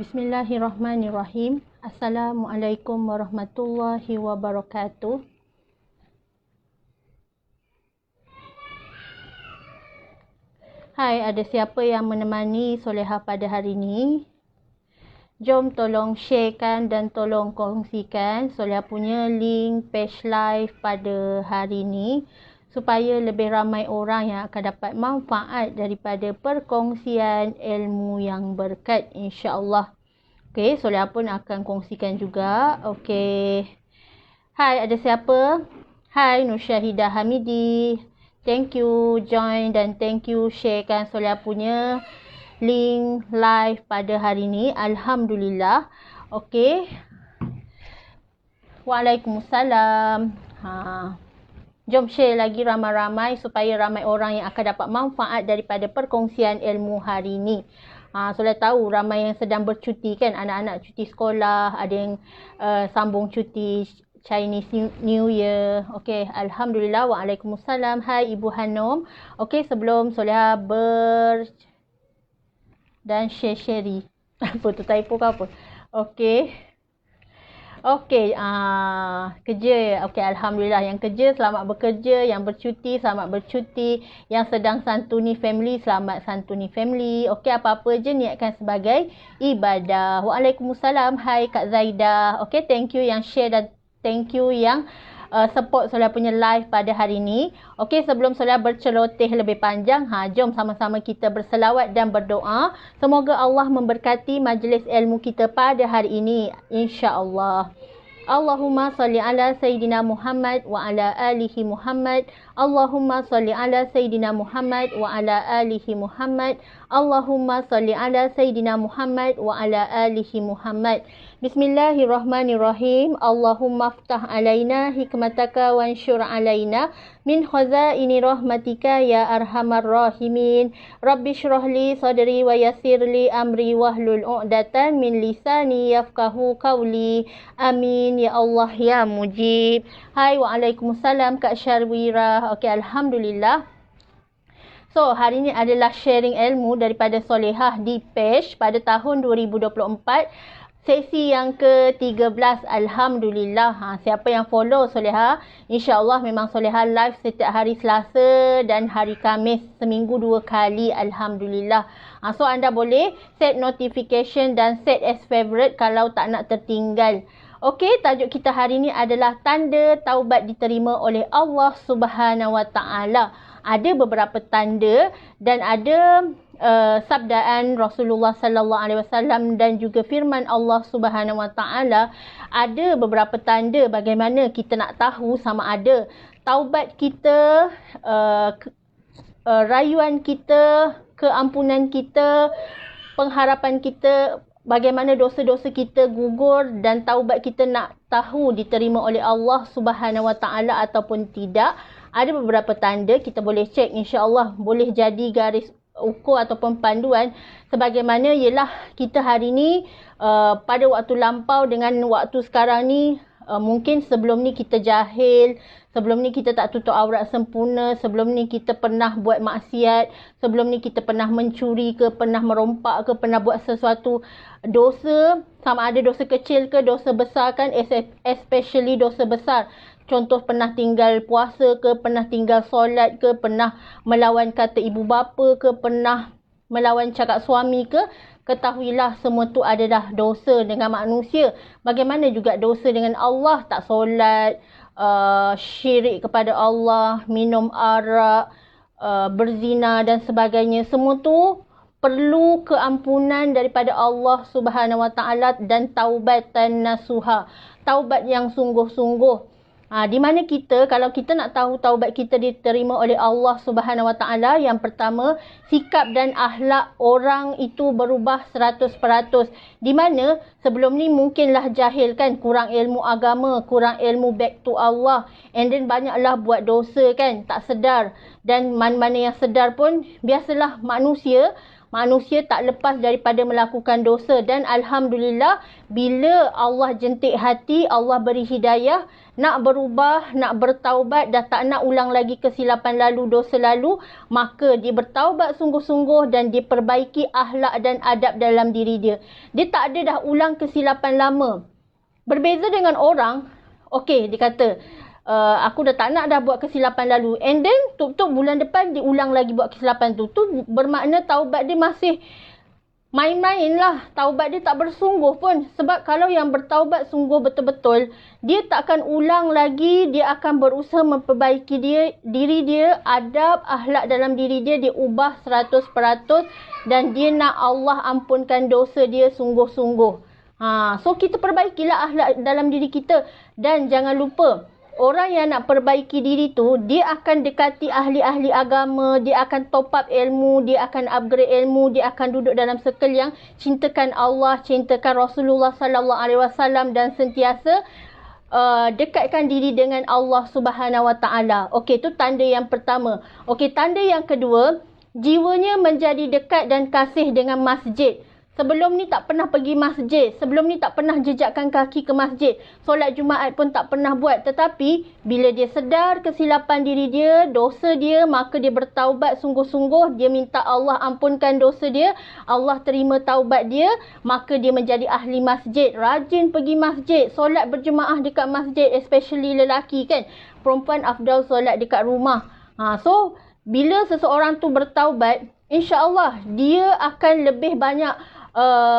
Bismillahirrahmanirrahim. Assalamualaikum warahmatullahi wabarakatuh. Hai, ada siapa yang menemani Solehah pada hari ini? Jom tolong sharekan dan tolong kongsikan Solehah punya link page live pada hari ini supaya lebih ramai orang yang akan dapat manfaat daripada perkongsian ilmu yang berkat, insya-Allah. Okey, Solehah pun akan kongsikan juga. Okey. Hai, ada siapa? Hai, Nursyahidah Hamidi. Thank you join dan thank you sharekan Solehah punya link live pada hari ini. Alhamdulillah. Okey. Waalaikumsalam. Jom share lagi ramai-ramai supaya ramai orang yang akan dapat manfaat daripada perkongsian ilmu hari ini. Soleh tahu ramai yang sedang bercuti kan, anak-anak cuti sekolah, ada yang sambung cuti Chinese New Year. Okey, Alhamdulillah. Waalaikumsalam. Hai Ibu Hanum. Okey, sebelum Soleh dan share-share. Apa tu, typo ke apa? Okey. Okey, kerja. Okey, Alhamdulillah. Yang kerja, selamat bekerja. Yang bercuti, selamat bercuti. Yang sedang santuni family, selamat santuni family. Okey, apa-apa je niatkan sebagai ibadah. Waalaikumsalam. Hai Kak Zaidah. Okey, thank you yang share dan thank you yang support Soleh punya live pada hari ini. Okey, sebelum Soleh berceloteh lebih panjang, jom sama-sama kita berselawat dan berdoa. Semoga Allah memberkati majlis ilmu kita pada hari ini, insya-Allah. Allahumma salli ala Sayyidina Muhammad wa ala alihi Muhammad. Allahumma salli ala Sayyidina Muhammad wa ala alihi Muhammad. Allahumma salli ala Sayyidina Muhammad wa ala alihi Muhammad. Bismillahirrahmanirrahim. Allahumma aftah alaina hikmataka wa ansyur alaina min khazaini rahmatika ya arhamar rahimin. Rabbi shrah li sadri wa yassir li amri wahlul 'uqdatan min lisani yafqahu qawli. Amin ya Allah ya mujib. Hai, waalaikumsalam Kak Syarwira. Okey, Alhamdulillah. So, hari ini adalah sharing ilmu daripada Solehah di page pada tahun 2024. Sesi yang ke-13, Alhamdulillah. Siapa yang follow Solehah, insya-Allah memang Solehah live setiap hari Selasa dan hari Khamis, seminggu 2 kali, Alhamdulillah. So anda boleh set notification dan set as favorite kalau tak nak tertinggal. Okey, tajuk kita hari ini adalah tanda taubat diterima oleh Allah Subhanahu Wa Taala. Ada beberapa tanda dan ada sabdaan Rasulullah sallallahu alaihi wasallam dan juga firman Allah Subhanahu Wa Taala. Ada beberapa tanda bagaimana kita nak tahu sama ada taubat kita, rayuan kita, keampunan kita, pengharapan kita, bagaimana dosa-dosa kita gugur dan taubat kita nak tahu diterima oleh Allah Subhanahu Wa Taala ataupun tidak. Ada beberapa tanda kita boleh cek, insya-Allah boleh jadi garis ukur ataupun panduan sebagaimana ialah kita hari ni pada waktu lampau dengan waktu sekarang ni, mungkin sebelum ni kita jahil, sebelum ni kita tak tutup aurat sempurna, sebelum ni kita pernah buat maksiat, sebelum ni kita pernah mencuri ke, pernah merompak ke, pernah buat sesuatu dosa, sama ada dosa kecil ke dosa besar kan, especially dosa besar. Contoh pernah tinggal puasa ke, pernah tinggal solat ke, pernah melawan kata ibu bapa ke, pernah melawan cakap suami ke, ketahuilah semua tu adalah dosa dengan manusia. Bagaimana juga dosa dengan Allah, tak solat, syirik kepada Allah, minum arak, berzina dan sebagainya. Semua tu perlu keampunan daripada Allah Subhanahu Wa Taala dan taubatan nasuha. Taubat yang sungguh-sungguh. Di mana kita, kalau kita nak tahu taubat kita diterima oleh Allah Subhanahu Wa Taala, yang pertama, sikap dan akhlak orang itu berubah 100%. Di mana sebelum ni mungkinlah jahil kan, kurang ilmu agama, kurang ilmu back to Allah, and then banyaklah buat dosa kan, tak sedar. Dan mana-mana yang sedar pun, biasalah manusia, manusia tak lepas daripada melakukan dosa. Dan Alhamdulillah, bila Allah jentik hati, Allah beri hidayah, nak berubah, nak bertaubat, dah tak nak ulang lagi kesilapan lalu, dosa lalu, maka dia bertaubat sungguh-sungguh dan dia perbaiki akhlak dan adab dalam diri dia. Dia tak ada dah ulang kesilapan lama. Berbeza dengan orang, okey, dia kata, aku dah tak nak dah buat kesilapan lalu. And then, tuk-tuk bulan depan dia ulang lagi buat kesilapan tu. Tu bermakna taubat dia masih main-main lah. Taubat dia tak bersungguh pun. Sebab kalau yang bertaubat sungguh betul-betul, dia tak akan ulang lagi. Dia akan berusaha memperbaiki diri dia, adab, akhlak dalam diri dia. Dia ubah 100%. Dan dia nak Allah ampunkan dosa dia sungguh-sungguh. So kita perbaikilah akhlak dalam diri kita. Dan jangan lupa, orang yang nak perbaiki diri tu, dia akan dekati ahli-ahli agama, dia akan top up ilmu, dia akan upgrade ilmu, dia akan duduk dalam circle yang cintakan Allah, cintakan Rasulullah sallallahu alaihi wasallam dan sentiasa dekatkan diri dengan Allah Subhanahu wa taala. Okey, tu tanda yang pertama. Okey, tanda yang kedua, jiwanya menjadi dekat dan kasih dengan masjid. Sebelum ni tak pernah pergi masjid. Sebelum ni tak pernah jejakkan kaki ke masjid. Solat Jumaat pun tak pernah buat. Tetapi bila dia sedar kesilapan diri dia, dosa dia, maka dia bertaubat sungguh-sungguh. Dia minta Allah ampunkan dosa dia. Allah terima taubat dia. Maka dia menjadi ahli masjid. Rajin pergi masjid. Solat berjemaah dekat masjid. Especially lelaki kan. Perempuan afdal solat dekat rumah. So, bila seseorang tu bertaubat, insya-Allah dia akan lebih banyak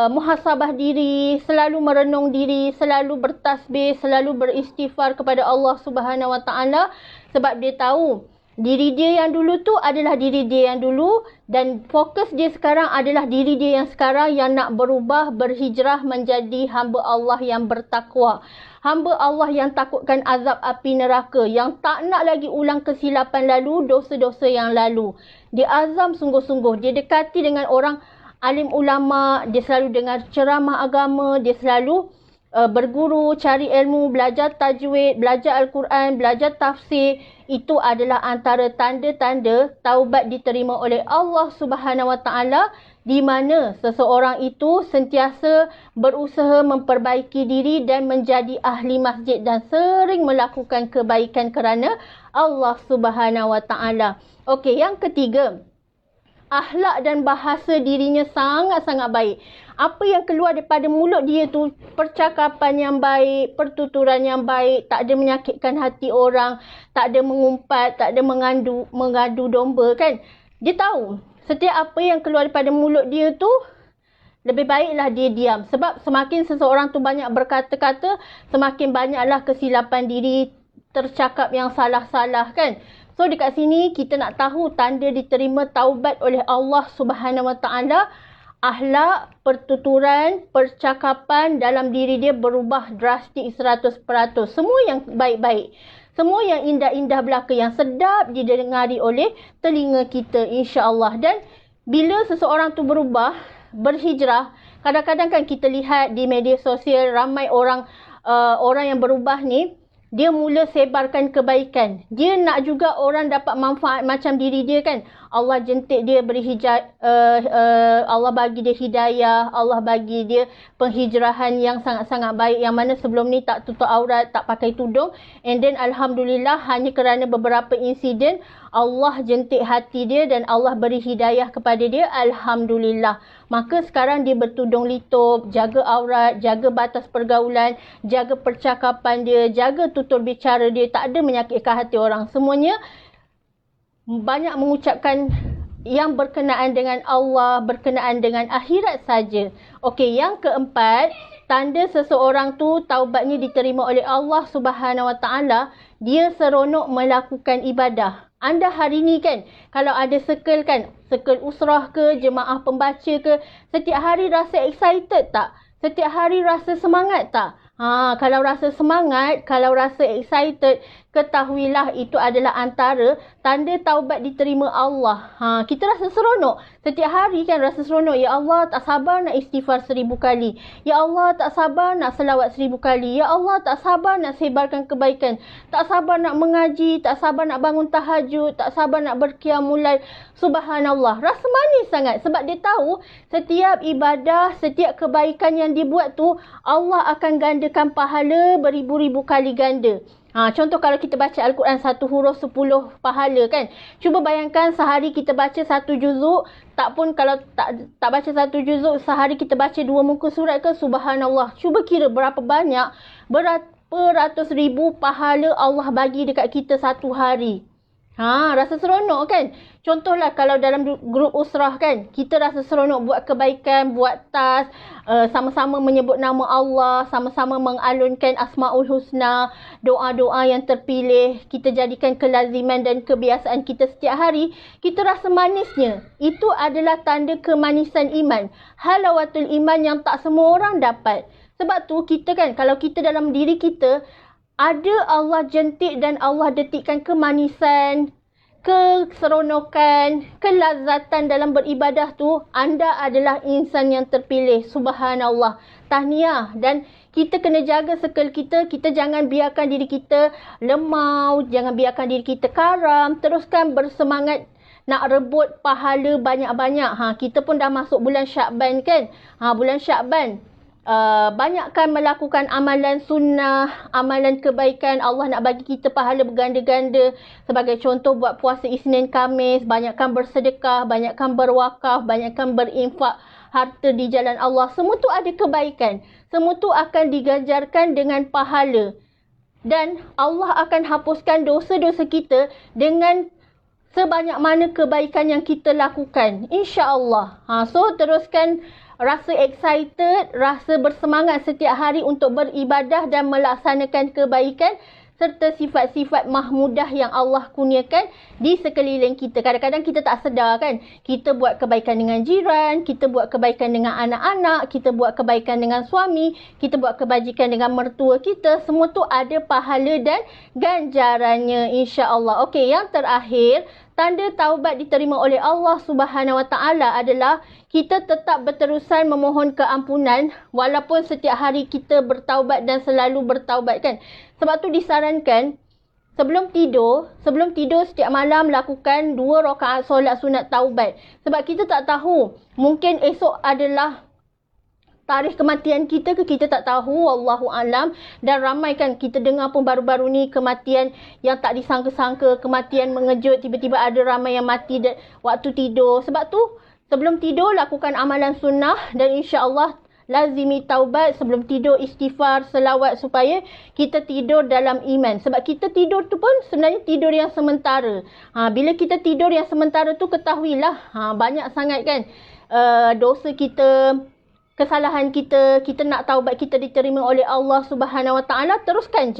muhasabah diri, selalu merenung diri, selalu bertasbih, selalu beristighfar kepada Allah Subhanahu wa taala, sebab dia tahu diri dia yang dulu tu adalah diri dia yang dulu dan fokus dia sekarang adalah diri dia yang sekarang yang nak berubah, berhijrah menjadi hamba Allah yang bertakwa. Hamba Allah yang takutkan azab api neraka, yang tak nak lagi ulang kesilapan lalu, dosa-dosa yang lalu. Dia azam sungguh-sungguh, dia dekati dengan orang alim ulama, dia selalu dengar ceramah agama, dia selalu berguru, cari ilmu, belajar tajwid, belajar Al-Quran, belajar tafsir. Itu adalah antara tanda-tanda taubat diterima oleh Allah Subhanahu wa taala, di mana seseorang itu sentiasa berusaha memperbaiki diri dan menjadi ahli masjid dan sering melakukan kebaikan kerana Allah Subhanahu wa taala. Okey, yang ketiga, akhlak dan bahasa dirinya sangat-sangat baik. Apa yang keluar daripada mulut dia tu, percakapan yang baik, pertuturan yang baik, tak ada menyakitkan hati orang, tak ada mengumpat, tak ada mengadu domba kan. Dia tahu setiap apa yang keluar daripada mulut dia tu, lebih baiklah dia diam. Sebab semakin seseorang tu banyak berkata-kata, semakin banyaklah kesilapan diri, tercakap yang salah-salah kan. So dekat sini kita nak tahu tanda diterima taubat oleh Allah Subhanahu wa taala, akhlak, pertuturan, percakapan dalam diri dia berubah drastik 100%. Semua yang baik-baik, semua yang indah-indah belaka, yang sedap didengari oleh telinga kita, insya-Allah. Dan bila seseorang tu berubah, berhijrah, kadang-kadang kan kita lihat di media sosial ramai orang yang berubah ni, dia mula sebarkan kebaikan. Dia nak juga orang dapat manfaat macam diri dia kan. Allah jentik dia Allah bagi dia hidayah, Allah bagi dia penghijrahan yang sangat-sangat baik, yang mana sebelum ni tak tutup aurat, tak pakai tudung. And then Alhamdulillah, hanya kerana beberapa insiden Allah jentik hati dia dan Allah beri hidayah kepada dia. Alhamdulillah. Maka sekarang dia bertudung litup, jaga aurat, jaga batas pergaulan, jaga percakapan dia, jaga tutur bicara dia, tak ada menyakitkan hati orang. Semuanya banyak mengucapkan yang berkenaan dengan Allah, berkenaan dengan akhirat saja. Okey, yang keempat, tanda seseorang tu taubatnya diterima oleh Allah Subhanahu wa taala, dia seronok melakukan ibadah. Anda hari ni kan, kalau ada circle kan, circle usrah ke, jemaah pembaca ke, setiap hari rasa excited tak? Setiap hari rasa semangat tak? Kalau rasa semangat, kalau rasa excited, ketahuilah itu adalah antara tanda taubat diterima Allah. Kita rasa seronok. Setiap hari kan rasa seronok. Ya Allah, tak sabar nak istighfar 1000 kali. Ya Allah, tak sabar nak selawat 1000 kali. Ya Allah, tak sabar nak sebarkan kebaikan. Tak sabar nak mengaji. Tak sabar nak bangun tahajud. Tak sabar nak berqiyamul lail. Subhanallah. Rasa manis sangat. Sebab dia tahu setiap ibadah, setiap kebaikan yang dibuat tu, Allah akan gandakan pahala beribu-ribu kali ganda. Contoh kalau kita baca Al-Quran 1 huruf 10 pahala kan. Cuba bayangkan sehari kita baca 1 juzuk. Tak pun kalau tak baca 1 juzuk, sehari kita baca 2 muka surat ke, subhanallah. Cuba kira berapa banyak, berapa ratus ribu pahala Allah bagi dekat kita satu hari. Rasa seronok kan? Contohlah kalau dalam grup usrah kan, kita rasa seronok buat kebaikan, buat tas, sama-sama menyebut nama Allah, sama-sama mengalunkan Asmaul Husna, doa-doa yang terpilih, kita jadikan kelaziman dan kebiasaan kita setiap hari, kita rasa manisnya. Itu adalah tanda kemanisan iman. Halawatul iman yang tak semua orang dapat. Sebab tu kita kan, kalau kita dalam diri kita, ada Allah jentik dan Allah detikkan kemanisan, keseronokan, kelazatan dalam beribadah tu, anda adalah insan yang terpilih. Subhanallah. Tahniah. Dan kita kena jaga circle kita. Kita jangan biarkan diri kita lemau, jangan biarkan diri kita karam. Teruskan bersemangat nak rebut pahala banyak-banyak. Kita pun dah masuk bulan Syakban kan. Bulan Syakban. Banyakkan melakukan amalan sunnah, amalan kebaikan. Allah nak bagi kita pahala berganda-ganda. Sebagai contoh, buat puasa Isnin Khamis, banyakkan bersedekah, banyakkan berwakaf, banyakkan berinfak harta di jalan Allah. Semua tu ada kebaikan. Semua tu akan diganjarkan dengan pahala. Dan Allah akan hapuskan dosa-dosa kita dengan sebanyak mana kebaikan yang kita lakukan, insya-Allah. So teruskan rasa excited, rasa bersemangat setiap hari untuk beribadah dan melaksanakan kebaikan serta sifat-sifat mahmudah yang Allah kurniakan di sekeliling kita. Kadang-kadang kita tak sedar kan. Kita buat kebaikan dengan jiran, kita buat kebaikan dengan anak-anak, kita buat kebaikan dengan suami, kita buat kebajikan dengan mertua kita. Semua tu ada pahala dan ganjarannya, insya-Allah. Okey, yang terakhir, tanda taubat diterima oleh Allah Subhanahu Wa Taala adalah kita tetap berterusan memohon keampunan walaupun setiap hari kita bertaubat dan selalu bertaubat kan. Sebab tu disarankan sebelum tidur setiap malam lakukan 2 rakaat solat sunat taubat. Sebab kita tak tahu, mungkin esok adalah tarikh kematian kita ke, kita tak tahu, wallahu alam. Dan ramai kan kita dengar pun baru-baru ni kematian yang tak disangka-sangka, kematian mengejut, tiba-tiba ada ramai yang mati waktu tidur. Sebab tu sebelum tidur lakukan amalan sunnah dan insya-Allah lazimi taubat, sebelum tidur istighfar, selawat supaya kita tidur dalam iman. Sebab kita tidur tu pun sebenarnya tidur yang sementara. Bila kita tidur yang sementara tu, ketahuilah banyak sangat kan dosa kita, kesalahan kita. Kita nak taubat kita diterima oleh Allah Subhanahu Wa Taala, teruskan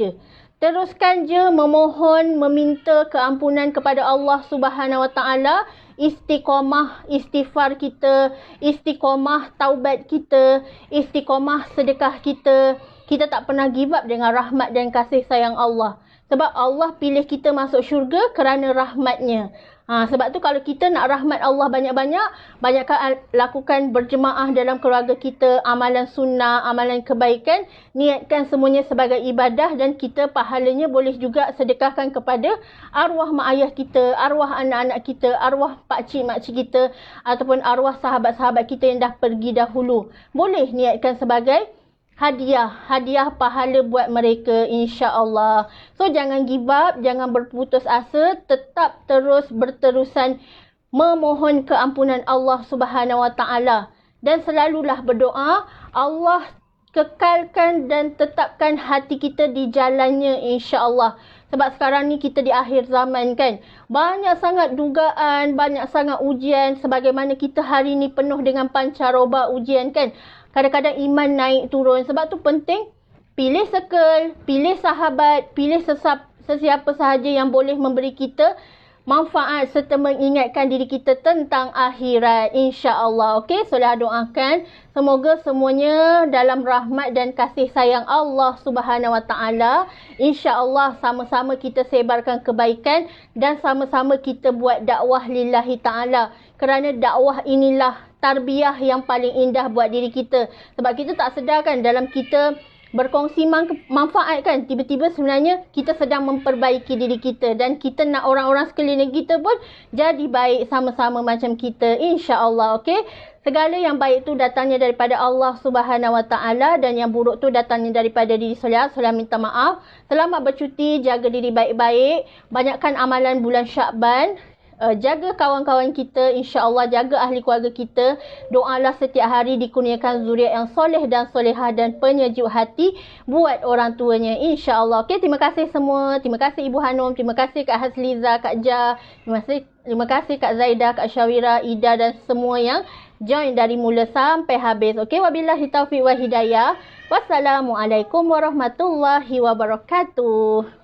je memohon, meminta keampunan kepada Allah Subhanahu Wa Taala. Istiqamah istighfar kita, istiqamah taubat kita, istiqamah sedekah kita. Kita tak pernah give up dengan rahmat dan kasih sayang Allah. Sebab Allah pilih kita masuk syurga kerana rahmatnya. Sebab tu kalau kita nak rahmat Allah banyak-banyak, banyakkan lakukan berjemaah dalam keluarga kita, amalan sunnah, amalan kebaikan, niatkan semuanya sebagai ibadah dan kita pahalanya boleh juga sedekahkan kepada arwah mak ayah kita, arwah anak-anak kita, arwah pakcik-makcik kita ataupun arwah sahabat-sahabat kita yang dah pergi dahulu. Boleh niatkan sebagai hadiah pahala buat mereka, insya-Allah. So jangan give up, jangan berputus asa, tetap terus berterusan memohon keampunan Allah Subhanahu Wa Taala dan selalulah berdoa, Allah kekalkan dan tetapkan hati kita di jalannya, insya-Allah. Sebab sekarang ni kita di akhir zaman kan. Banyak sangat dugaan, banyak sangat ujian. Sebagaimana kita hari ni penuh dengan pancaroba ujian kan. Kadang-kadang iman naik turun. Sebab tu penting pilih circle, pilih sahabat, pilih sesiapa sahaja yang boleh memberi kita manfaat serta mengingatkan diri kita tentang akhirat, insya-Allah. Okey, solah doakan semoga semuanya dalam rahmat dan kasih sayang Allah Subhanahu Wa Taala. Insya-Allah sama-sama kita sebarkan kebaikan dan sama-sama kita buat dakwah lillahi taala. Kerana dakwah inilah tarbiyah yang paling indah buat diri kita. Sebab kita tak sedar kan, dalam kita berkongsi manfaat kan, tiba-tiba sebenarnya kita sedang memperbaiki diri kita dan kita nak orang-orang sekeliling kita pun jadi baik sama-sama macam kita, insya-Allah. Okey, segala yang baik tu datangnya daripada Allah Subhanahu Wa Taala dan yang buruk tu datangnya daripada diri Solia. Solia minta maaf. Selamat bercuti, jaga diri baik-baik, banyakkan amalan bulan Syakban. Jaga kawan-kawan kita, insya-Allah, jaga ahli keluarga kita. Doalah setiap hari dikurniakan zuriat yang soleh dan solehah dan penyejuk hati buat orang tuanya, insya-Allah. Okey, terima kasih semua. Terima kasih Ibu Hanum, terima kasih Kak Hasliza, Kak Ja, terima kasih Kak Zaidah, Kak Syawira, Ida dan semua yang join dari mula sampai habis. Okey, wabillahi taufiq wa hidayah. Wassalamualaikum warahmatullahi wabarakatuh.